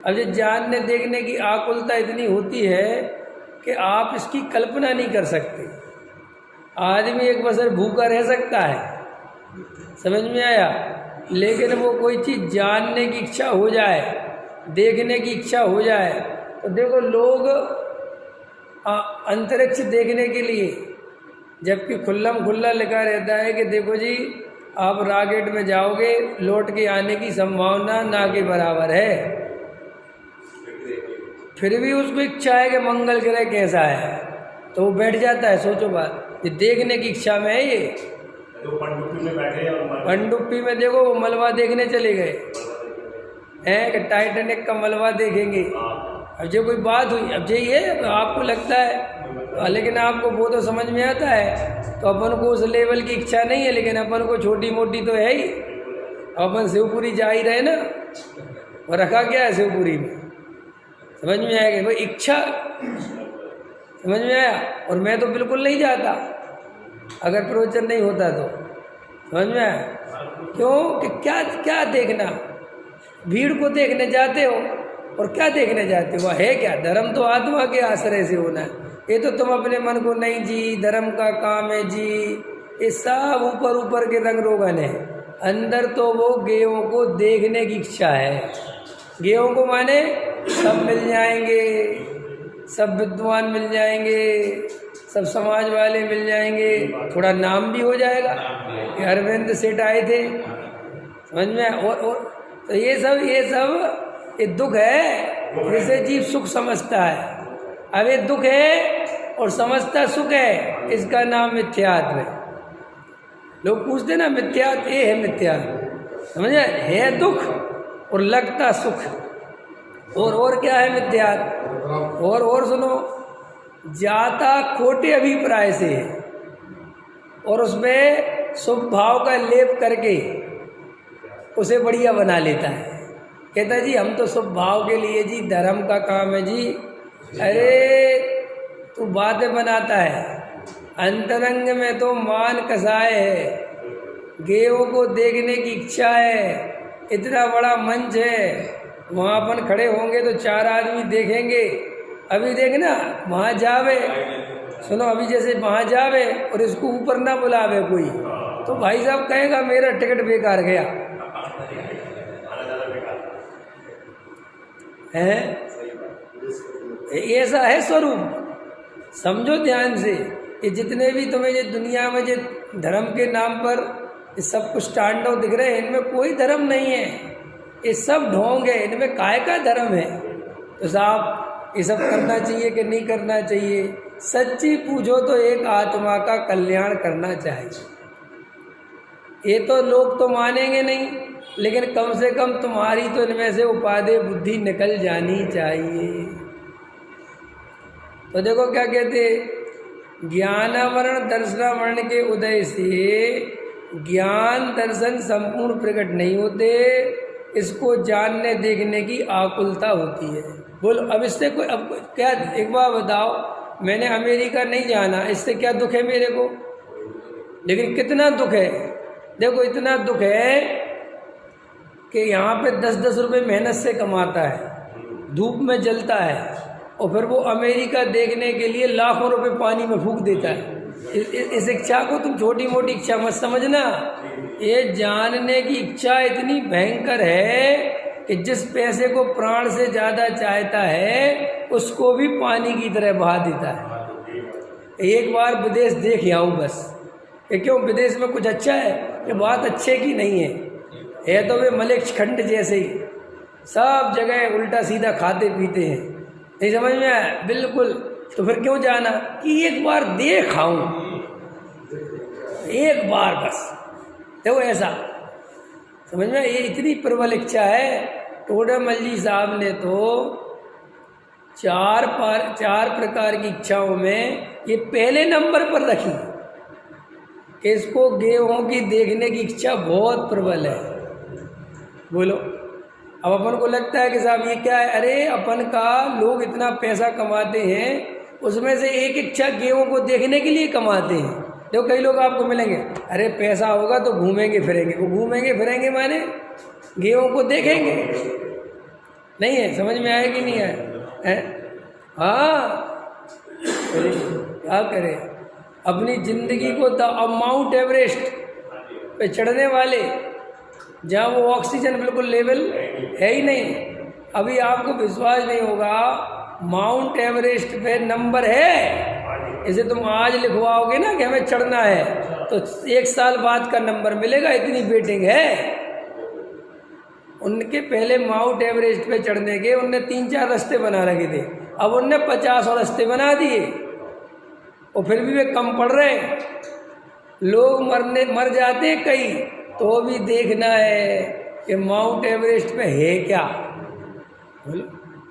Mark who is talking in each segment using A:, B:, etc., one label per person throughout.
A: अब ये जानने देखने की आकुलता इतनी होती है कि आप इसकी कल्पना नहीं कर सकते। आदमी एक बसर भूखा रह सकता है, समझ में आया, लेकिन वो कोई चीज़ जानने की इच्छा हो जाए, देखने की इच्छा हो जाए, तो देखो लोग अंतरिक्ष देखने के लिए, जबकि खुल्लम खुल्ला लिखा रहता है कि देखो जी आप रॉकेट में जाओगे, लौट के आने की संभावना ना के बराबर है, फिर भी उसको इच्छा है कि मंगल ग्रह कैसा है, तो वो बैठ जाता है। सोचो बात, ये देखने की इच्छा में है। ये
B: तो पनडुब्बी में बैठे और
A: पनडुब्बी में देखो वो मलबा देखने चले गए हैं कि टाइटैनिक का मलबा देखेंगे। अब जो कोई बात हुई, अब यही है आपको लगता है, लेकिन आपको वो तो समझ में आता है। तो अपन को उस लेवल की इच्छा नहीं है, लेकिन अपन को छोटी मोटी तो है ही। अपन शिवपुरी जा ही रहे ना, और रखा क्या है शिवपुरी में, समझ में आएगा भाई, इच्छा, समझ में आया। और मैं तो बिल्कुल नहीं जाता अगर प्रवचन नहीं होता तो, समझ में आया। क्यों कि क्या क्या देखना, भीड़ को देखने जाते हो और क्या देखने जाते हो, है क्या धर्म तो आत्मा के आश्रय से होना है। ये तो तुम अपने मन को नहीं जी, धर्म का काम है जी, ये सब ऊपर ऊपर के रंग रोगन है। अंदर तो वो गेयों को देखने की इच्छा है। गेयों को माने सब मिल जाएंगे, सब विद्वान मिल जाएंगे, सब समाज वाले मिल जाएंगे, थोड़ा नाम भी हो जाएगा कि अरविंद सेठ आए थे, समझ में। और तो ये सब ये दुख है, जिसे जीव सुख समझता है। अब ये दुख है और समझता सुख है, इसका नाम मिथ्यात्व है। लोग पूछते ना मिथ्यात्व, ये है मिथ्यात्व, समझ है दुख और लगता सुख। और क्या है मिथ्यात्व, और सुनो, जाता खोटे अभिप्राय से है और उसमें शुभ भाव का लेप करके उसे बढ़िया बना लेता है। कहता है जी हम तो शुभ भाव के लिए जी, धर्म का काम है जी। अरे तू बातें बनाता है, अंतरंग में तो मान कसाए है, गेयों को देखने की इच्छा है, इतना बड़ा मंच है, वहाँ अपन खड़े होंगे तो 4 आदमी देखेंगे। अभी देखना वहाँ जावे, सुनो, अभी जैसे वहाँ जावे और इसको ऊपर ना बुलावे कोई, तो भाई साहब कहेगा मेरा टिकट बेकार गया है। ऐसा है स्वरूप, समझो ध्यान से। ये जितने भी तुम्हें ये दुनिया में जो धर्म के नाम पर ये सब कुछ तांडव दिख रहे हैं, इनमें कोई धर्म नहीं है, ये सब ढोंग है, इनमें काय का धर्म है। तो साहब ये सब करना चाहिए कि नहीं करना चाहिए, सच्ची पूछो तो एक आत्मा का कल्याण करना चाहिए। ये तो लोग तो मानेंगे नहीं, लेकिन कम से कम तुम्हारी तो इनमें से उपादेय बुद्धि निकल जानी चाहिए। तो देखो क्या कहते, ज्ञानावरण दर्शनावरण के उदय से ज्ञान दर्शन संपूर्ण प्रकट नहीं होते, इसको जानने देखने की आकुलता होती है। बोलो अब इससे कोई, अब क्या, एक बार बताओ, मैंने अमेरिका नहीं जाना, इससे क्या दुख है मेरे को, लेकिन कितना दुख है। देखो इतना दुख है कि यहाँ पे 10-10 रुपये मेहनत से कमाता है, धूप में जलता है, और फिर वो अमेरिका देखने के लिए लाखों रुपए पानी में फूंक देता है। इस इच्छा को तुम छोटी मोटी इच्छा मत समझना। ये जानने की इच्छा इतनी भयंकर है कि जिस पैसे को प्राण से ज़्यादा चाहता है उसको भी पानी की तरह बहा देता है। एक बार विदेश देख आऊँ बस, ये क्यों विदेश में कुछ अच्छा है, ये बात अच्छे की नहीं है तो वे मलेक्ष खंड जैसे ही सब जगह उल्टा सीधा खाते पीते हैं, नहीं समझ में आया बिल्कुल। तो फिर क्यों जाना कि एक बार देख आऊं, एक बार बस, देखो ऐसा, समझ में। ये इतनी प्रबल इच्छा है। टोडरमल जी साहब ने तो 4 प्रकार की इच्छाओं में ये पहले नंबर पर रखी कि इसको गेहूं की देखने की इच्छा बहुत प्रबल है। बोलो अब अपन को लगता है कि साहब ये क्या है, अरे अपन का लोग इतना पैसा कमाते हैं, उसमें से एक इच्छा गेहूं को देखने के लिए कमाते हैं। देखो कई लोग आपको मिलेंगे, अरे पैसा होगा तो घूमेंगे फिरेंगे, वो घूमेंगे फिरेंगे माने गेहूं को देखेंगे, नहीं है, समझ में आया कि नहीं आया है? हाँ, अरे क्या करें, अपनी जिंदगी को अब माउंट एवरेस्ट पे चढ़ने वाले, जहाँ वो ऑक्सीजन बिल्कुल लेवल है ही नहीं। अभी आपको विश्वास नहीं होगा, माउंट एवरेस्ट पे नंबर है। इसे तुम आज लिखवाओगे ना कि हमें चढ़ना है, तो 1 साल बाद का नंबर मिलेगा, इतनी वेटिंग है। उनके पहले माउंट एवरेस्ट पे चढ़ने के उनने 3-4 रास्ते बना रखे थे, अब उनने 50 और रास्ते बना दिए, और फिर भी वे कम पड़ रहे हैं। लोग मर जाते हैं कई, तो भी देखना है कि माउंट एवरेस्ट पे है क्या। बोलो,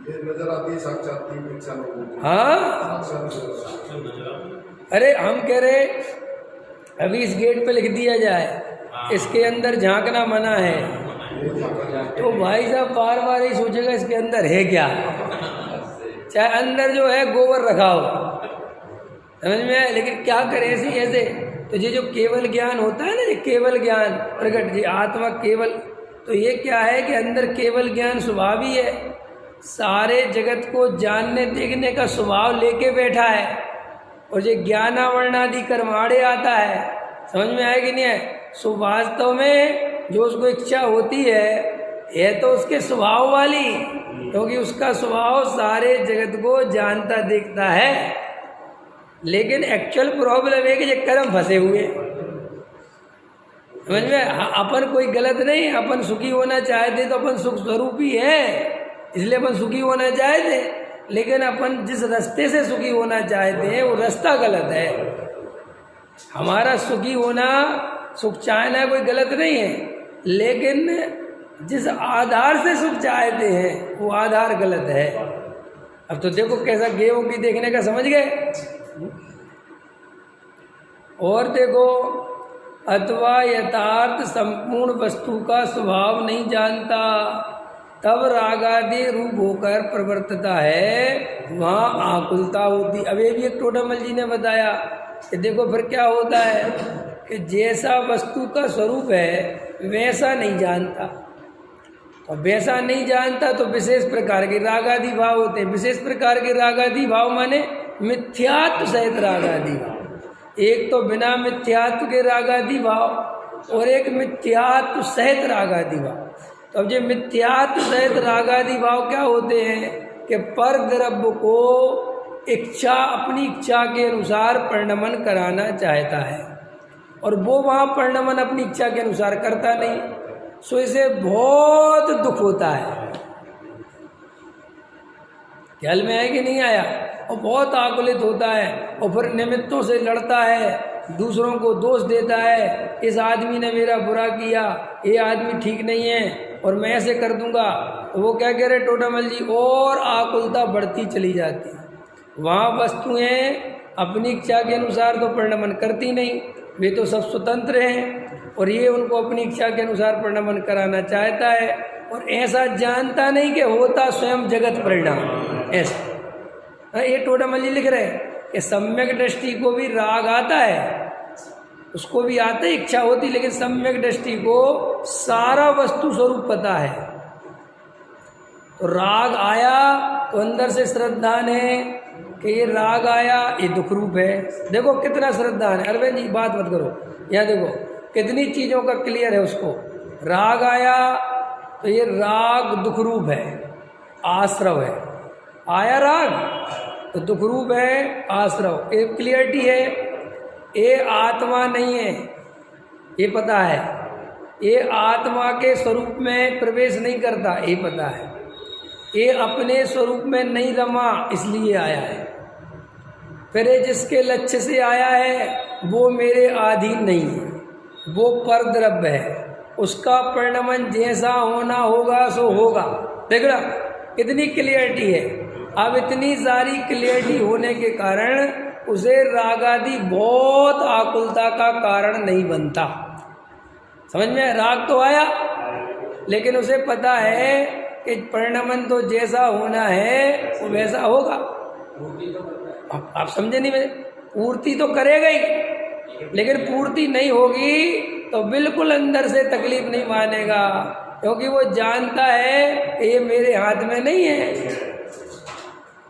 C: ये नजर आती है साक्षात इच्छा लोगों को।
A: हाँ, अरे हम कह रहे अभी इस गेट पे लिख दिया जाए इसके अंदर झांकना मना है, तो भाई साहब बार बार ही सोचेगा इसके अंदर है क्या। चाहे अंदर जो है गोबर रखा हो, समझ में आए, लेकिन क्या करें ऐसे। तो ये जो केवल ज्ञान होता है ना, ये केवल ज्ञान प्रकट जी आत्मा केवल, तो ये क्या है कि अंदर केवल ज्ञान स्वभाव ही है, सारे जगत को जानने देखने का स्वभाव लेके बैठा है, और ये ज्ञानावर्णादि कर्माड़े आता है। समझ में आया कि नहीं है? सो वास्तव में जो उसको इच्छा होती है तो उसके स्वभाव वाली, क्योंकि उसका स्वभाव सारे जगत को जानता देखता है। लेकिन एक्चुअल प्रॉब्लम है कि ये कर्म फंसे हुए, समझ में? अपन कोई गलत नहीं, अपन सुखी होना चाहते तो अपन सुख स्वरूप ही है, इसलिए अपन सुखी होना चाहते, लेकिन अपन जिस रास्ते से सुखी होना चाहते हैं वो रास्ता गलत है। हमारा सुखी होना, सुख चाहना कोई गलत नहीं है, लेकिन जिस आधार से सुख चाहते हैं वो आधार गलत है। अब तो देखो कैसा गेहूं की देखने का, समझ गए? और देखो, अथवा यथार्थ संपूर्ण वस्तु का स्वभाव नहीं जानता, तब रागादि रूप होकर प्रवर्तता है, वहाँ आकुलता होती। अब ये भी एक टोडामल जी ने बताया कि देखो फिर क्या होता है कि जैसा वस्तु का स्वरूप है वैसा नहीं जानता, और वैसा नहीं जानता तो विशेष प्रकार के रागादि भाव होते हैं। विशेष प्रकार के रागादि भाव माने मिथ्यात्व सहित रागादि भाव, एक तो बिना मिथ्यात्व के रागादि भाव और एक मिथ्यात्व सहित रागादि भाव। तो अब ये मिथ्यात्व सहित रागादि भाव क्या होते हैं कि पर द्रव्य को इच्छा, अपनी इच्छा के अनुसार परिणमन कराना चाहता है, और वो वहाँ परिणमन अपनी इच्छा के अनुसार करता नहीं, सो इसे बहुत दुख होता है। ख्याल में है कि नहीं आया? और बहुत आकुलित होता है, और फिर निमित्तों से लड़ता है, दूसरों को दोष देता है, इस आदमी ने मेरा बुरा किया, ये आदमी ठीक नहीं है और मैं ऐसे कर दूंगा। तो वो क्या कह रहे टोडामल जी, और आकुलता बढ़ती चली जाती है। वहाँ वस्तुएं अपनी इच्छा के अनुसार तो परिणमन करती नहीं, वे तो सब स्वतंत्र हैं, और ये उनको अपनी इच्छा के अनुसार परिणमन कराना चाहता है, और ऐसा जानता नहीं कि होता स्वयं जगत परिणाम। ऐसा ये टोडामल जी लिख रहे हैं कि सम्यक दृष्टि को भी राग आता है, उसको भी आता है, इच्छा होती, लेकिन सम्यक दृष्टि को सारा वस्तु स्वरूप पता है। तो राग आया तो अंदर से श्रद्धान है कि ये राग आया, ये दुख रूप है। देखो कितना श्रद्धान है, अरविंद जी बात मत करो, यहाँ देखो कितनी चीज़ों का क्लियर है उसको। राग आया तो ये राग दुख रूप है, आश्रव है। आया राग तो दुख रूप है, आश्रव, एक क्लियरिटी है। ये आत्मा नहीं है, ये पता है, ये आत्मा के स्वरूप में प्रवेश नहीं करता, ये पता है। ये अपने स्वरूप में नहीं रमा, इसलिए आया है। फिर ये जिसके लक्ष्य से आया है वो मेरे अधीन नहीं है, वो पर द्रव्य है, उसका परिणमन जैसा होना होगा सो होगा। देख रहा इतनी क्लियरिटी है। अब इतनी सारी क्लियरिटी होने के कारण उसे रागादि बहुत आकुलता का कारण नहीं बनता। समझ में? राग तो आया, लेकिन उसे पता है कि परिणमन तो जैसा होना है वो वैसा होगा। आप समझे नहीं? मेरे पूर्ति तो करेगा ही, लेकिन पूर्ति नहीं होगी तो बिल्कुल अंदर से तकलीफ नहीं मानेगा क्योंकि वो जानता है कि ये मेरे हाथ में नहीं है।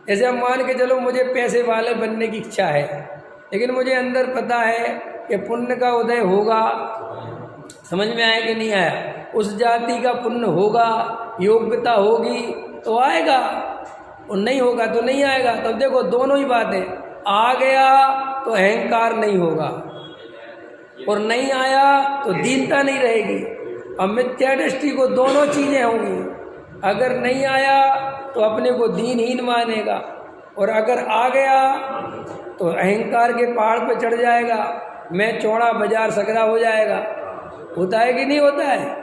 A: जैसे हम मान के चलो मुझे पैसे वाले बनने की इच्छा है, लेकिन मुझे अंदर पता है कि पुण्य का उदय होगा। समझ में आया कि नहीं आया? उस जाति का पुण्य होगा, योग्यता होगी तो आएगा, और नहीं होगा तो नहीं आएगा। तो देखो दोनों ही बातें, आ गया तो अहंकार नहीं होगा, और नहीं आया तो दीनता नहीं रहेगी। अब मिथ्या दृष्टि को दोनों चीज़ें होंगी। अगर नहीं आया तो अपने को दीनहीन मानेगा, और अगर आ गया तो अहंकार के पहाड़ पर चढ़ जाएगा, मैं चौड़ा बाजार सकरा हो जाएगा। होता है कि नहीं होता है?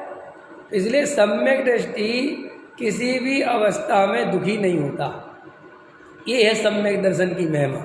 A: इसलिए सम्यक दृष्टि किसी भी अवस्था में दुखी नहीं होता। ये है सम्यक दर्शन की महिमा।